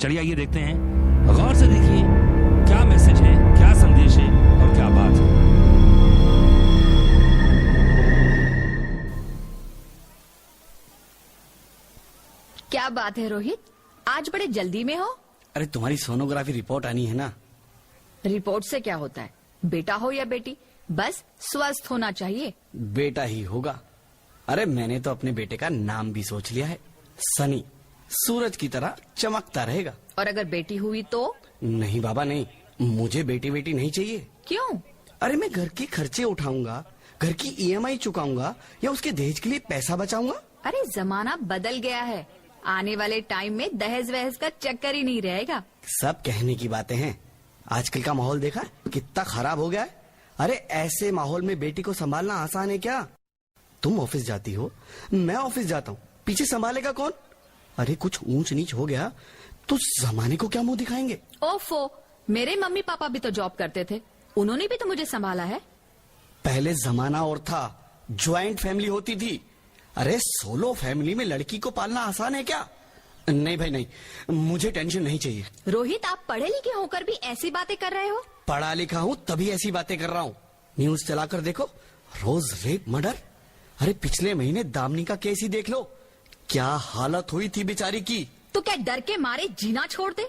चलिए आइए देखते हैं, गौर से देखिए क्या मैसेज है, क्या संदेश है और क्या बात है। क्या बात है रोहित, आज बड़े जल्दी में हो? अरे तुम्हारी सोनोग्राफी रिपोर्ट आनी है ना। रिपोर्ट से क्या होता है, बेटा हो या बेटी, बस स्वस्थ होना चाहिए। बेटा ही होगा। अरे मैंने तो अपने बेटे का नाम भी सोच लिया है, सनी। सूरज की तरह चमकता रहेगा। और अगर बेटी हुई तो? नहीं बाबा नहीं, मुझे बेटी बेटी नहीं चाहिए। क्यों? अरे मैं घर के खर्चे उठाऊंगा, घर की ईएमआई चुकाऊंगा या उसके दहेज के लिए पैसा बचाऊंगा। अरे जमाना बदल गया है, आने वाले टाइम में दहेज वहेज का चक्कर ही नहीं रहेगा। सब कहने की बातें हैं, आजकल का माहौल देखा कितना खराब हो गया है। अरे ऐसे माहौल में बेटी को संभालना आसान है क्या? तुम ऑफिस जाती हो, मैं ऑफिस जाता हूँ, पीछे संभालेगा कौन? अरे कुछ ऊंच नीच हो गया तो जमाने को क्या मुंह दिखाएंगे? ओफो, मेरे मम्मी पापा भी तो जॉब करते थे, उन्होंने भी तो मुझे संभाला है। पहले जमाना और था, ज्वाइंट फैमिली होती थी। अरे सोलो फैमिली में लड़की को पालना आसान है क्या? नहीं भाई नहीं, मुझे टेंशन नहीं चाहिए। रोहित, आप पढ़े लिखे होकर भी ऐसी बातें कर रहे हो? पढ़ा लिखा हूँ तभी ऐसी बातें कर रहा हूँ। न्यूज चलाकर देखो, रोज रेप मर्डर। अरे पिछले महीने दामिनी का केस ही देख लो, क्या हालत हुई थी बेचारी की। तो क्या डर के मारे जीना छोड़ दे?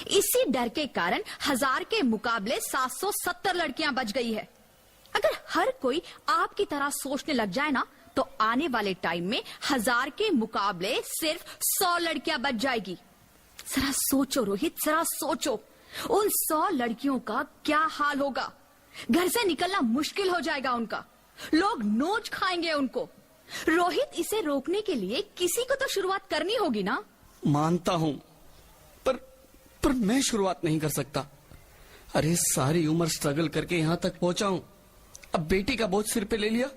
इसी डर के कारण 1000 के मुकाबले 770 लड़कियां बच गई है। अगर हर कोई आपकी तरह सोचने लग जाए ना, तो आने वाले टाइम में 1000 के मुकाबले सिर्फ 100 लड़कियां बच जाएगी। जरा सोचो रोहित, जरा सोचो, उन 100 लड़कियों का क्या हाल होगा। घर से निकलना मुश्किल हो जाएगा उनका, लोग नोच खाएंगे उनको। रोहित, इसे रोकने के लिए किसी को तो शुरुआत करनी होगी ना? मानता हूँ, पर मैं शुरुआत नहीं कर सकता। अरे सारी उम्र स्ट्रगल करके यहाँ तक पहुंचा हूँ, अब बेटी का बोझ सिर पे ले लिया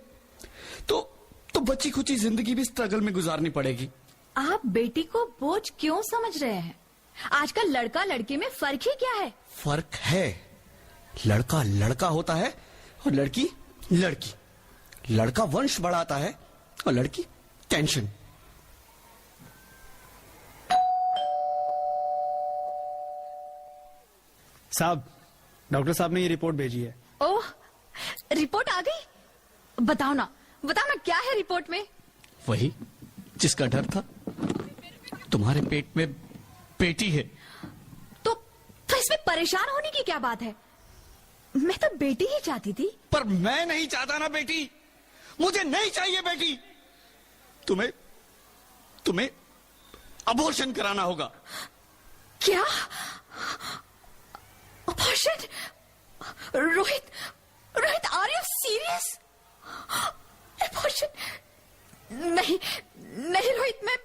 तो बची खुची जिंदगी भी स्ट्रगल में गुजारनी पड़ेगी। आप बेटी को बोझ क्यों समझ रहे हैं? आजकल लड़का लड़की में फर्क ही क्या है? फर्क है, लड़का लड़का होता है और लड़की लड़की। लड़का वंश बढ़ाता है और लड़की टेंशन। साहब, डॉक्टर साहब ने ये रिपोर्ट भेजी है। ओह, रिपोर्ट आ गई? बताओ ना क्या है रिपोर्ट में? वही जिसका डर था, तुम्हारे पेट में बेटी है। तो इसमें परेशान होने की क्या बात है? मैं तो बेटी ही चाहती थी। पर मैं नहीं चाहता ना बेटी, मुझे नहीं चाहिए बेटी। तुम्हें अबॉर्शन कराना होगा। क्या? Abortion? Rohit, are you serious? Abortion? नहीं रोहित, मैं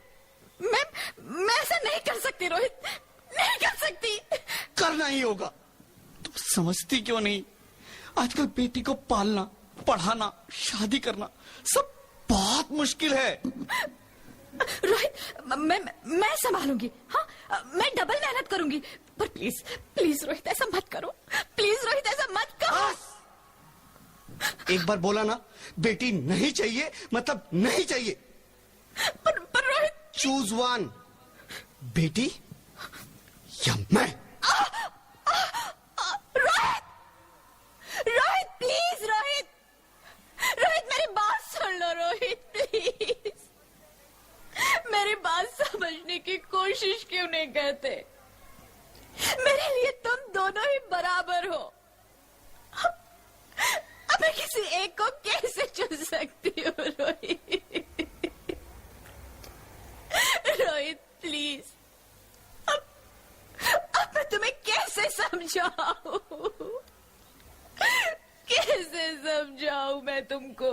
ऐसा नहीं कर सकती रोहित, नहीं कर सकती। करना ही होगा। तुम समझती क्यों नहीं? आजकल बेटी को पालना, पढ़ाना, शादी करना सब बहुत मुश्किल है। रोहित, मैं संभालूंगी। हाँ, मैं डबल मेहनत करूंगी। पर प्लीज रोहित, ऐसा मत करो। प्लीज रोहित, ऐसा मत करो। एक बार बोला ना, बेटी नहीं चाहिए मतलब नहीं चाहिए। पर रोहित, चूज वन, बेटी या मैं। रोहित प्लीज, रोहित मेरी बात सुन लो रोहित, प्लीज। मेरी बात समझने की कोशिश क्यों नहीं करते? मेरे लिए तुम दोनों ही बराबर हो। अब मैं किसी एक को कैसे चुन सकती हूँ रोहित? रोहित प्लीज, अब मैं तुम्हें कैसे समझाऊं? कैसे समझाऊं मैं तुमको?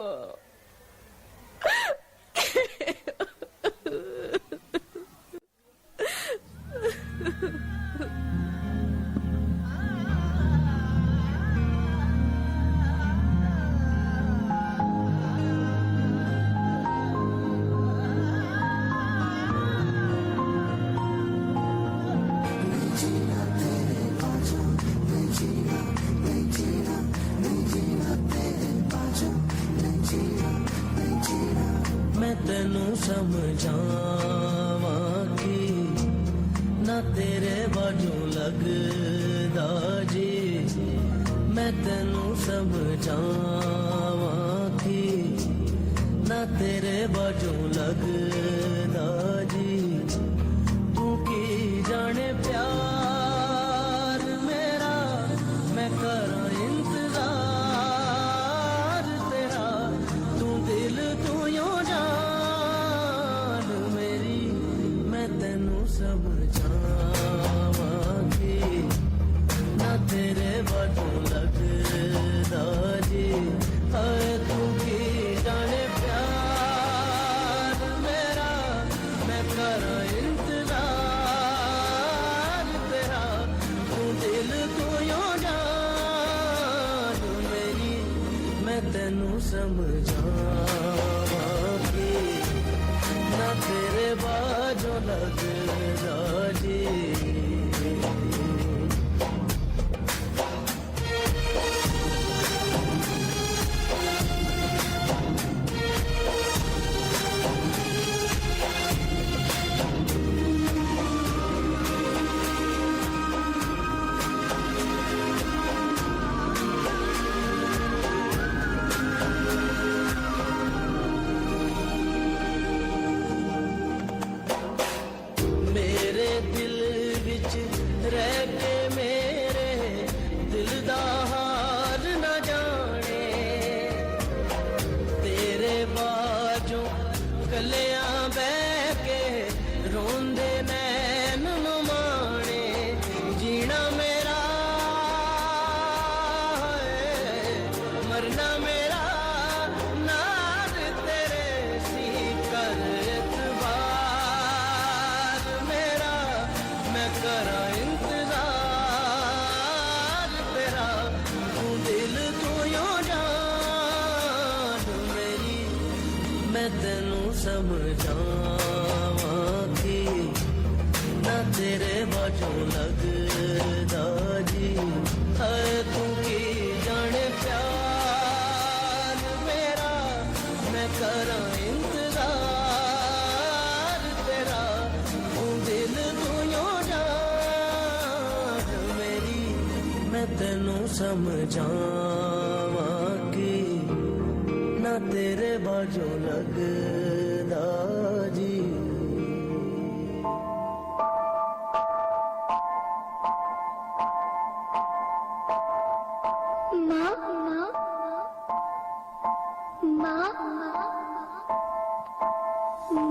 मैं तेनू समझावां कि ना तेरे बाजू लगदा जी मैं तेनू समझावां की ना तेरे बाजू लगदा जी तू की जाने प्यार मेरा मैं करा इंतजार तेरा तू दिल तू यूं जान मेरी मैं तेनू समझावांगी ना तेरे बाजू लगदा जी हाय तू की जाने प्यार मेरा मैं करा इंतजार तेरा तू दिल तू यूं जान मेरी मैं तेनू समझावांगी ना तेरे बाजू लगदा जी मेरे दिल विच रह के मेरे दिल दा हाल न जाने तेरे बाजू कलियां बह के रोंदे नैन नुमाने जीना मेरा है मरना मेरा नाज तेरे सी कर एतबार मेरा मैं करा इंतजार तेरा तू दिल तू यूं जान मेरी मैं तेनू समझावांगी ना तेरे बाजू लगदा जी हाय तू की जाने प्यार मेरा मैं करा इंतजार तेरा तू दिल तू यूं जान मेरी मैं तेनू समझावांगी ना तेरे बाजू लगदा जी माँ माँ माँ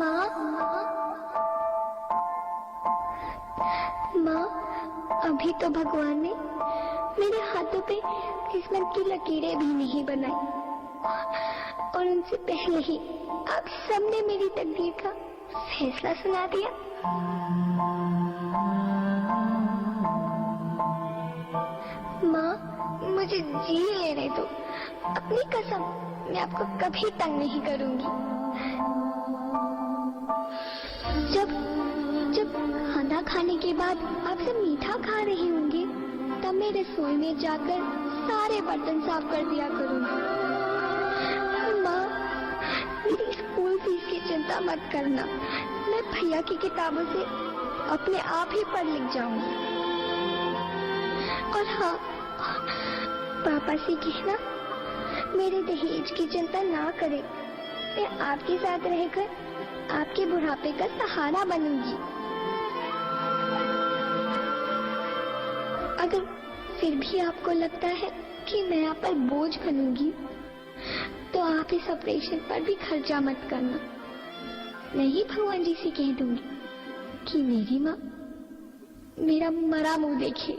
माँ माँ अभी तो भगवान ने मेरे हाथों पे किस्मत की लकीरें भी नहीं बनाई और उनसे पहले ही आप सबने मेरी तकदीर का फैसला सुना दिया। माँ मुझे जी लेने दो, अपनी कसम मैं आपको कभी तंग नहीं करूंगी। जब जब खाना खाने के बाद आप सब मीठा खा रहे होंगे तब मैं रसोई में जाकर सारे बर्तन साफ कर दिया करूंगी। माँ मेरी स्कूल फीस की चिंता मत करना, मैं भैया की किताबों से अपने आप ही पढ़ लिख जाऊंगी। और हाँ पापा से कहना मेरे दहेज की चिंता ना करे, मैं आपके साथ रहकर आपके बुढ़ापे का सहारा बनूंगी। अगर फिर भी आपको लगता है कि मैं आप पर बोझ बनूंगी तो आप इस ऑपरेशन पर भी खर्चा मत करना। मैं ही भगवान जी से कह दूंगी कि मेरी माँ मेरा मरा मुंह देखे।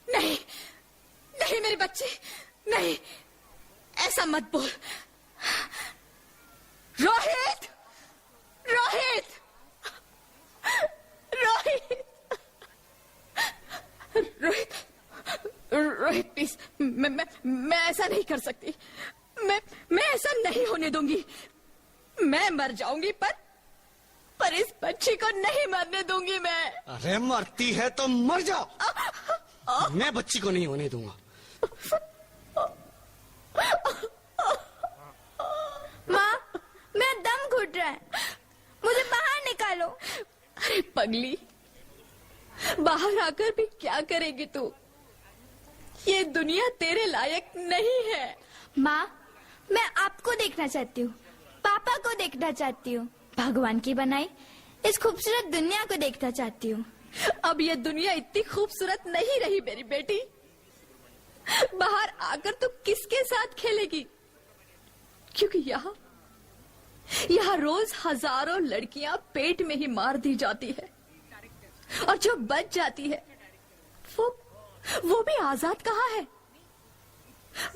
नहीं नहीं मेरे बच्चे, नहीं ऐसा मत बोल। रोहित रोहित रोहित रोहित रोहित प्लीज, मैं ऐसा नहीं कर सकती। मैं ऐसा नहीं होने दूंगी। मैं मर जाऊंगी पर इस बच्ची को नहीं मरने दूंगी मैं। अरे मरती है तो मर जाओ, मैं बच्ची को नहीं होने दूंगा। माँ, मेरा दम घुट रहा है, मुझे बाहर निकालो। अरे पगली, बाहर आकर भी क्या करेगी तू? ये दुनिया तेरे लायक नहीं है। माँ, मैं आपको देखना चाहती हूँ, पापा को देखना चाहती हूँ, भगवान की बनाई इस खूबसूरत दुनिया को देखना चाहती हूँ। अब ये दुनिया इतनी खूबसूरत नहीं रही मेरी बेटी। बाहर आकर तू किसके साथ खेलेगी? क्योंकि यहाँ रोज हजारों लड़कियां पेट में ही मार दी जाती है, और जो बच जाती है वो भी आजाद कहाँ है?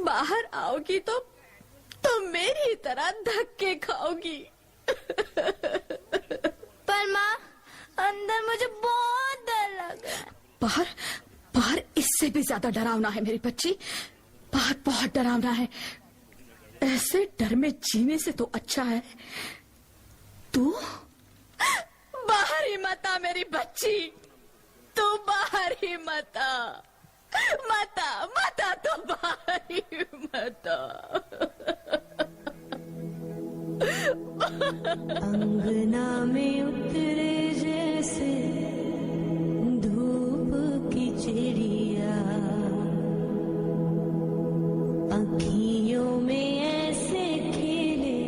बाहर आओगी तो मेरी तरह धक्के खाओगी। पर माँ, अंदर मुझे बहुत डर लग रहा है। बाहर इससे भी ज्यादा डरावना है मेरी बच्ची, बहुत डरावना है। ऐसे डर में जीने से तो अच्छा है तू बाहर ही मत आ मेरी बच्ची, तू बाहर ही मत आ, तो बाहर ही मत आ। अंगना में उतरे जैसे धूप की चिड़िया, अखियों में ऐसे खिले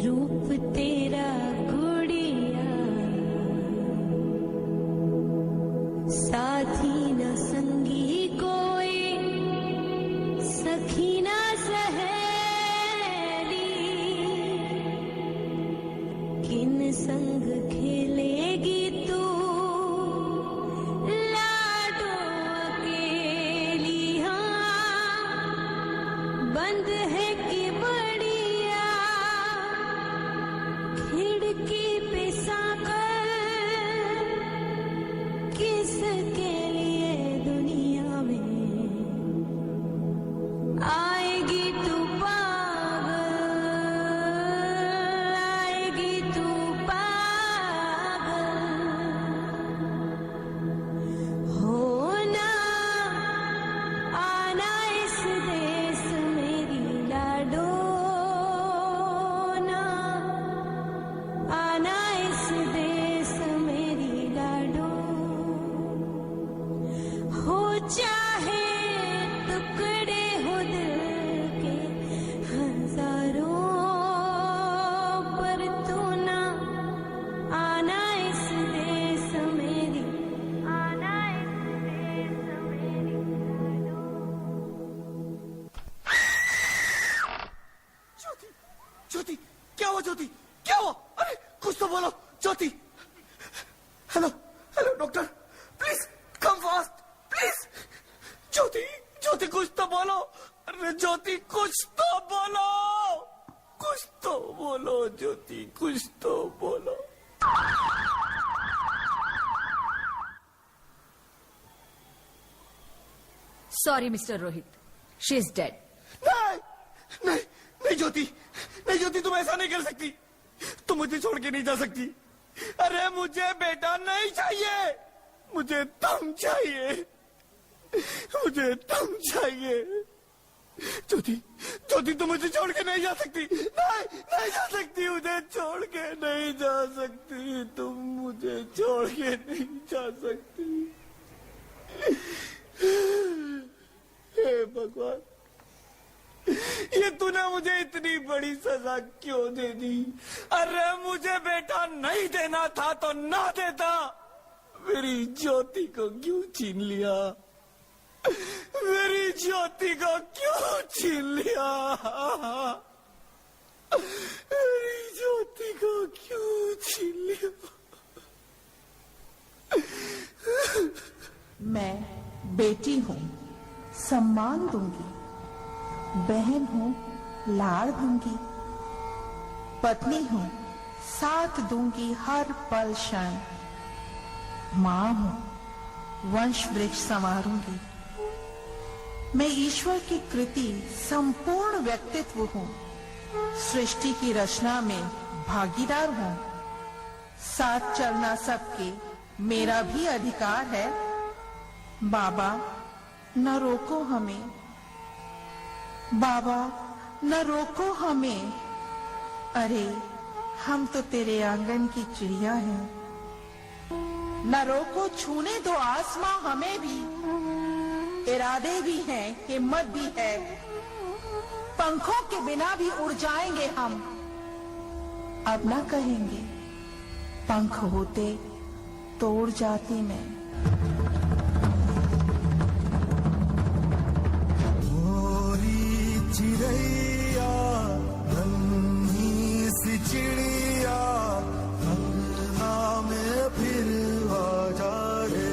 रूप तेरा गुड़िया, साथी न संगी कोई, सखी न किन संग खेलेगी तू लाडो अकेली? हाँ, बंद है कि बढ़िया खिड़की पे साकर, किसके लिए दुनिया में आएगी तू चाहे टुकड़े हो दिल के हजारों, पर तू ना आना इस देश मेरी, आना इस देश मेरी। ज्योति, क्या हुआ ज्योति, क्या हुआ? अरे कुछ तो बोलो Jyoti. Hello doctor, please come fast please. Jyoti कुछ तो बोलो। अरे ज्योति कुछ तो बोलो ज्योति, कुछ तो बोलो। Sorry mister Rohit, she is dead. नहीं ज्योति, तुम ऐसा नहीं कर सकती, तुम मुझे छोड़ के नहीं जा सकती। अरे मुझे बेटा नहीं चाहिए, मुझे तुम चाहिए, मुझे तुम चाहिए। ज्योति तुम मुझे छोड़ के नहीं जा सकती, नहीं जा सकती, मुझे छोड़ के नहीं जा सकती, तुम मुझे छोड़ के नहीं जा सकती। हे भगवान, ये तूने मुझे इतनी बड़ी सजा क्यों दे दी? अरे मुझे बेटा नहीं देना था तो ना देता, मेरी ज्योति को क्यों छीन लिया? मेरी ज्योति को क्यों छीन लिया? मेरी ज्योति को क्यों छीन लिया? मैं बेटी हूँ, सम्मान दूंगी, बहन हूँ, लाड़ दूंगी, पत्नी हूँ, साथ दूंगी हर पल क्षण, माँ हूँ, वंश वृक्ष संवारूंगी। मैं ईश्वर की कृति संपूर्ण व्यक्तित्व हूँ, सृष्टि की रचना में भागीदार हूँ, साथ चलना सबके मेरा भी अधिकार है, बाबा न रोको हमें, बाबा न रोको हमें। अरे हम तो तेरे आंगन की चिड़िया हैं, न रोको, छूने दो आसमां हमें भी। इरादे भी हैं, हिम्मत भी है, पंखों के बिना भी उड़ जाएंगे हम। अब ना कहेंगे पंख होते तो उड़ जाती मैं। चिड़ैया नन्ही सी चिड़िया अंगना में फिर आ जा रे।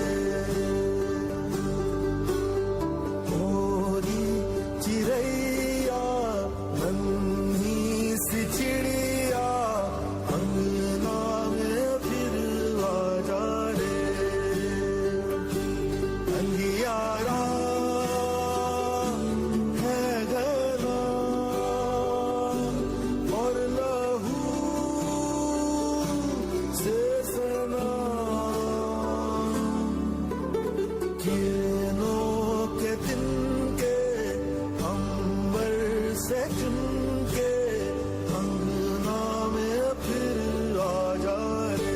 मोरी चिड़ैया नन्ही सी चिड़िया अंगना में फिर आ जा रे। अंधियारा है घना और लहू से सना, किरणों के तिनके अंबर से चुनके अंगना में फिर आ जा रे।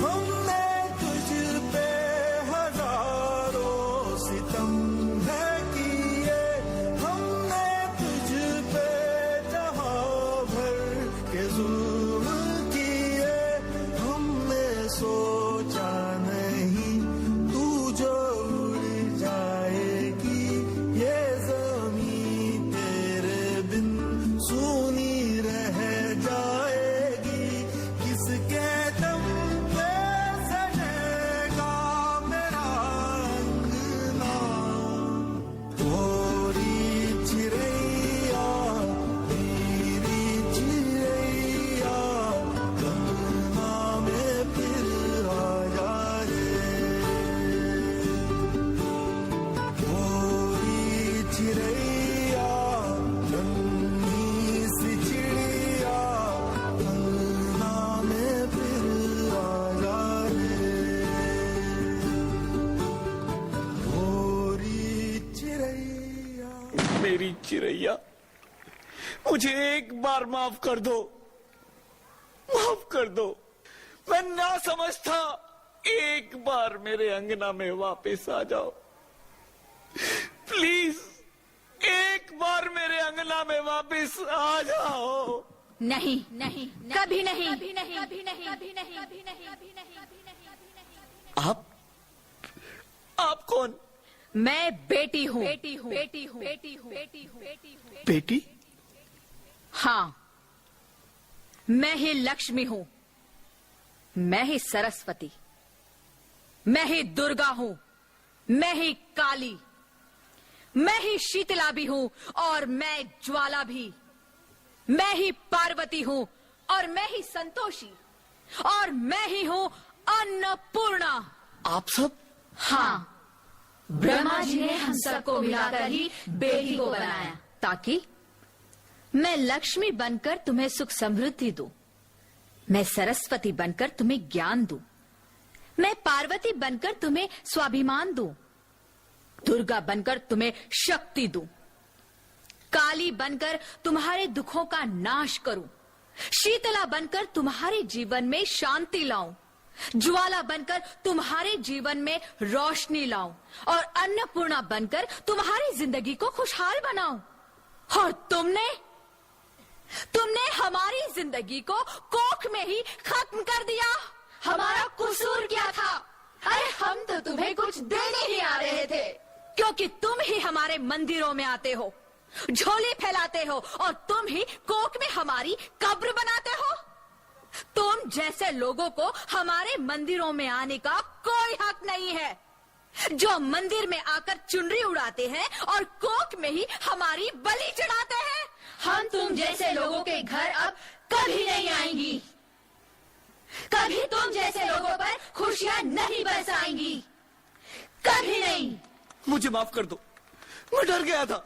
हमने तुझ पे हजारों सितम है किए, हमने तुझ पे जहां भर के जुल्म किए। हमने सोचा नहीं तू जो उड़ जाएगी, ये जमीन तेरे बिन सूनी रह जाएगी। किसके दम पे सजेगा मेरा अंगना। गोरी चिड़ैया मेरी चिड़ैया अंगना में फिर आ जा रे। गोरी चिड़ैया नन्ही सी चिड़िया अंगना में फिर आ जा रे। गोरी चिड़ैया मेरी चिड़ैया, मुझे एक बार माफ कर दो, माफ कर दो। मैं ना समझता, एक बार मेरे अंगना में वापस आ जाओ प्लीज। एक बार मेरे अंगना में वापस आ जाओ। नहीं नहीं, कभी नहीं, कभी नहीं, कभी नहीं, कभी नहीं, कभी नहीं, कभी नहीं। आप कौन? मैं बेटी हूँ, बेटी हूँ, बेटी हूँ, बेटी हूँ, बेटी हूँ, बेटी हूँ। बेटी? हाँ, मैं ही लक्ष्मी हूँ, मैं ही सरस्वती, मैं ही दुर्गा हूँ, मैं ही काली, मैं ही शीतला भी हूँ और मैं ज्वाला भी। मैं ही पार्वती हूँ और मैं ही संतोषी और मैं ही हूँ अन्नपूर्णा। आप सब? हाँ, ब्रह्मा जी ने हम सबको मिलाकर ही बेटी को बनाया ताकि मैं लक्ष्मी बनकर तुम्हें सुख समृद्धि दूं, मैं सरस्वती बनकर तुम्हें ज्ञान दूं, मैं पार्वती बनकर तुम्हें स्वाभिमान दूं, दुर्गा बनकर तुम्हें शक्ति दूं, काली बनकर तुम्हारे दुखों का नाश करूं, शीतला बनकर तुम्हारे जीवन में शांति लाऊं, ज्वाला बनकर तुम्हारे जीवन में रोशनी लाऊं और अन्नपूर्णा बनकर तुम्हारी जिंदगी को खुशहाल बनाऊं। और तुमने हमारी जिंदगी को कोख में ही खत्म कर दिया। हमारा कसूर क्या था? अरे हम तो तुम्हें कुछ देने ही आ रहे थे, क्योंकि तुम ही हमारे मंदिरों में आते हो, झोली फैलाते हो और तुम ही कोख में हमारी कब्र बनाते हो। तुम जैसे लोगों को हमारे मंदिरों में आने का कोई हक नहीं है, जो मंदिर में आकर चुनरी उड़ाते हैं और कोख में ही हमारी बलि चढ़ाते हैं। हम तुम जैसे लोगों के घर अब कभी नहीं आएंगी, कभी तुम जैसे लोगों पर खुशियां नहीं बरसाएंगी, कभी नहीं। मुझे माफ कर दो, मैं डर गया था,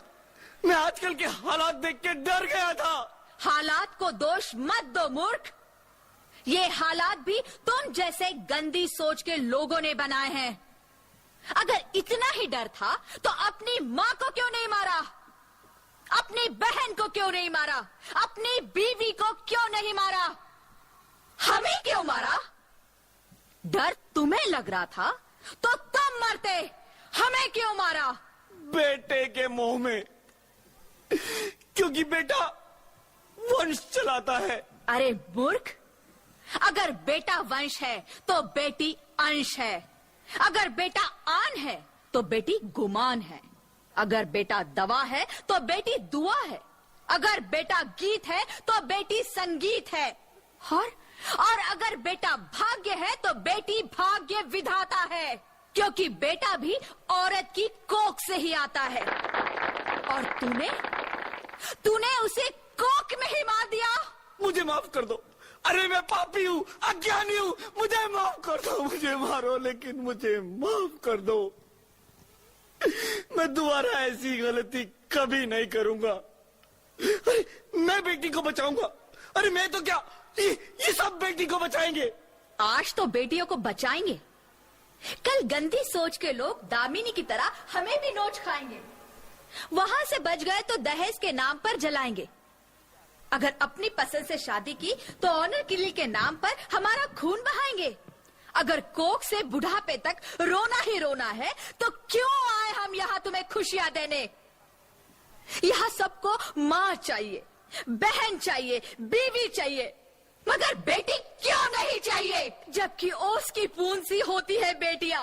मैं आजकल के हालात देख के डर गया था। हालात को दोष मत दो मूर्ख, ये हालात भी तुम जैसे गंदी सोच के लोगों ने बनाए हैं। अगर इतना ही डर था तो अपनी माँ को क्यों नहीं मारा? अपनी बहन को क्यों नहीं मारा? अपनी बीवी को क्यों नहीं मारा? हमें क्यों मारा? डर तुम्हें लग रहा था तो तुम मरते, हमें क्यों मारा? बेटे के मोह में, क्योंकि बेटा वंश चलाता है। अरे मूर्ख, अगर बेटा वंश है तो बेटी अंश है। अगर बेटा आन है तो बेटी गुमान है। अगर बेटा दवा है तो बेटी दुआ है। अगर बेटा गीत है तो बेटी संगीत है। और अगर बेटा भाग्य है तो बेटी भाग्य विधाता है, क्योंकि बेटा भी औरत की कोख से ही आता है। और तूने उसे कोख में ही मार दिया। मुझे माफ कर दो। अरे मैं पापी हूँ, अज्ञानी हूँ, मुझे माफ कर दो। मुझे मारो लेकिन मुझे माफ कर दो। मैं दोबारा ऐसी गलती कभी नहीं करूंगा। अरे मैं बेटी को बचाऊंगा। अरे मैं तो क्या, ये सब बेटी को बचाएंगे। आज तो बेटियों को बचाएंगे, कल गंदी सोच के लोग दामिनी की तरह हमें भी नोच खाएंगे। वहां से बच गए तो दहेज के नाम पर जलाएंगे। अगर अपनी पसंद से शादी की तो ऑनर किलिंग के नाम पर हमारा खून बहाएंगे। अगर कोख से बुढ़ापे तक रोना ही रोना है तो क्यों आए हम यहाँ तुम्हें खुशियां देने? यहाँ सबको माँ चाहिए, बहन चाहिए, बीवी चाहिए, मगर बेटी क्यों नहीं चाहिए? जबकि ओस की पूंज सी होती है बेटियां।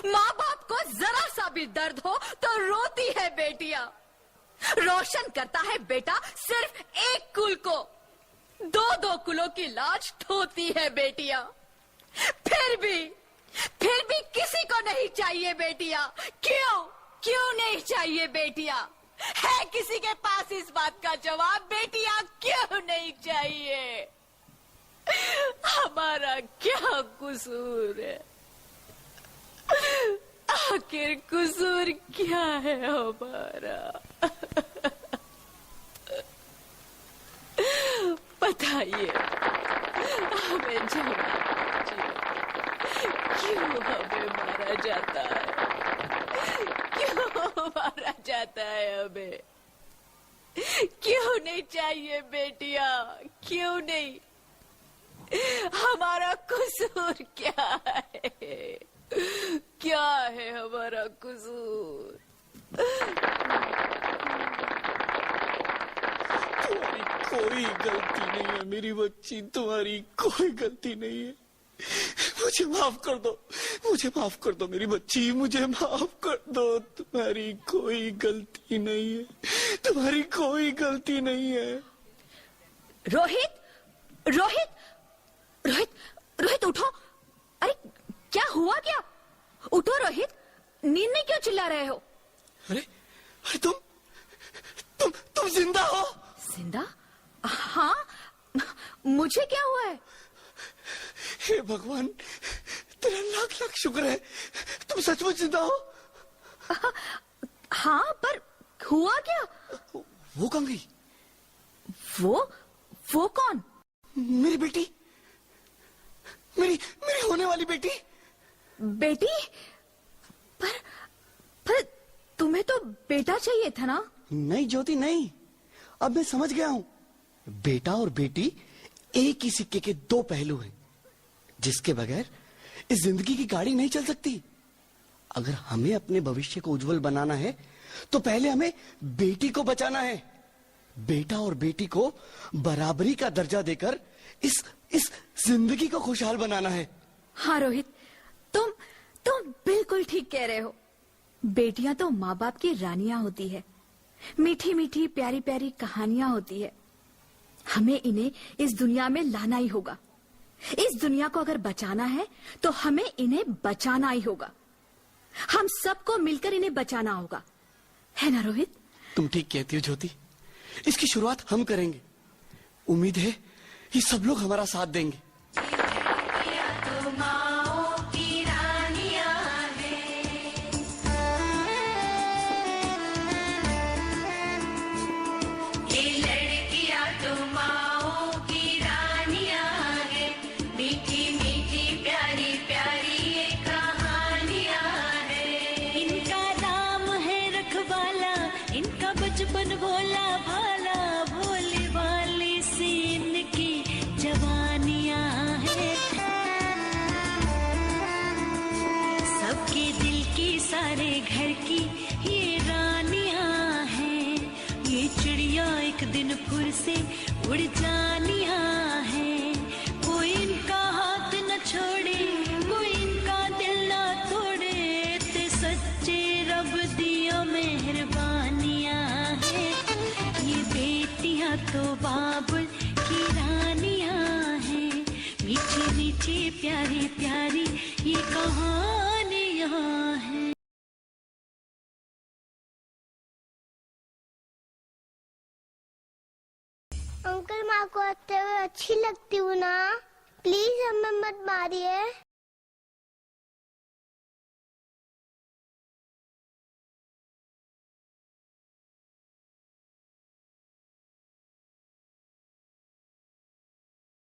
माँ बाप को जरा सा भी दर्द हो तो रोती है बेटियां। रोशन करता है बेटा सिर्फ एक कुल को, दो कुलों की लाज ढोती है बेटियां। फिर भी किसी को नहीं चाहिए बेटियां। क्यों नहीं चाहिए बेटियां? है किसी के पास इस बात का जवाब? बेटियां क्यों नहीं चाहिए? हमारा क्या कसूर है? आखिर कसूर क्या है हमारा? बताइए, हमें क्यों हमें मारा जाता है? क्यों मारा जाता है हमें? क्यों नहीं चाहिए बेटियां? क्यों नहीं? हमारा कसूर क्या है? क्या है हमारा कसूर? तुम्हारी कोई गलती नहीं है मेरी बच्ची, तुम्हारी कोई गलती नहीं है। मुझे माफ कर दो, मुझे माफ कर दो मेरी बच्ची, मुझे माफ कर दो। तुम्हारी कोई गलती नहीं है, तुम्हारी कोई गलती नहीं है। रोहित उठो। अरे क्या हुआ? क्या? उठो रोहित, नींद में क्यों चिल्ला रहे हो? अरे तुम जिंदा हो? जिंदा? हाँ, मुझे क्या हुआ है? हे भगवान, तेरा लाख लाख शुक्र है, तुम सचमुच जिंदा हो। हाँ, पर हुआ क्या? वो कहाँ गई? वो कौन? मेरी बेटी, मेरी होने वाली बेटी। बेटी? पर तुम्हें तो बेटा चाहिए था ना? नहीं ज्योति नहीं, अब मैं समझ गया हूँ। बेटा और बेटी एक ही सिक्के के दो पहलू हैं, जिसके बगैर इस जिंदगी की गाड़ी नहीं चल सकती। अगर हमें अपने भविष्य को उज्जवल बनाना है तो पहले हमें बेटी को बचाना है। बेटा और बेटी को बराबरी का दर्जा देकर इस जिंदगी को खुशहाल बनाना है। हाँ रोहित, तुम बिल्कुल ठीक कह रहे हो। बेटियां तो माँ बाप की रानियां होती है, मीठी मीठी प्यारी प्यारी कहानियां होती है। हमें इन्हें इस दुनिया में लाना ही होगा। इस दुनिया को अगर बचाना है तो हमें इन्हें बचाना ही होगा। हम सबको मिलकर इन्हें बचाना होगा, है ना रोहित? तुम ठीक कहती हो ज्योति, इसकी शुरुआत हम करेंगे। उम्मीद है ये सब लोग हमारा साथ देंगे। प्यारी प्यारी ये कहानियां हैं। अंकल, माँ को आते हुए अच्छी लगती हूँ ना, प्लीज हमें मत मारिए।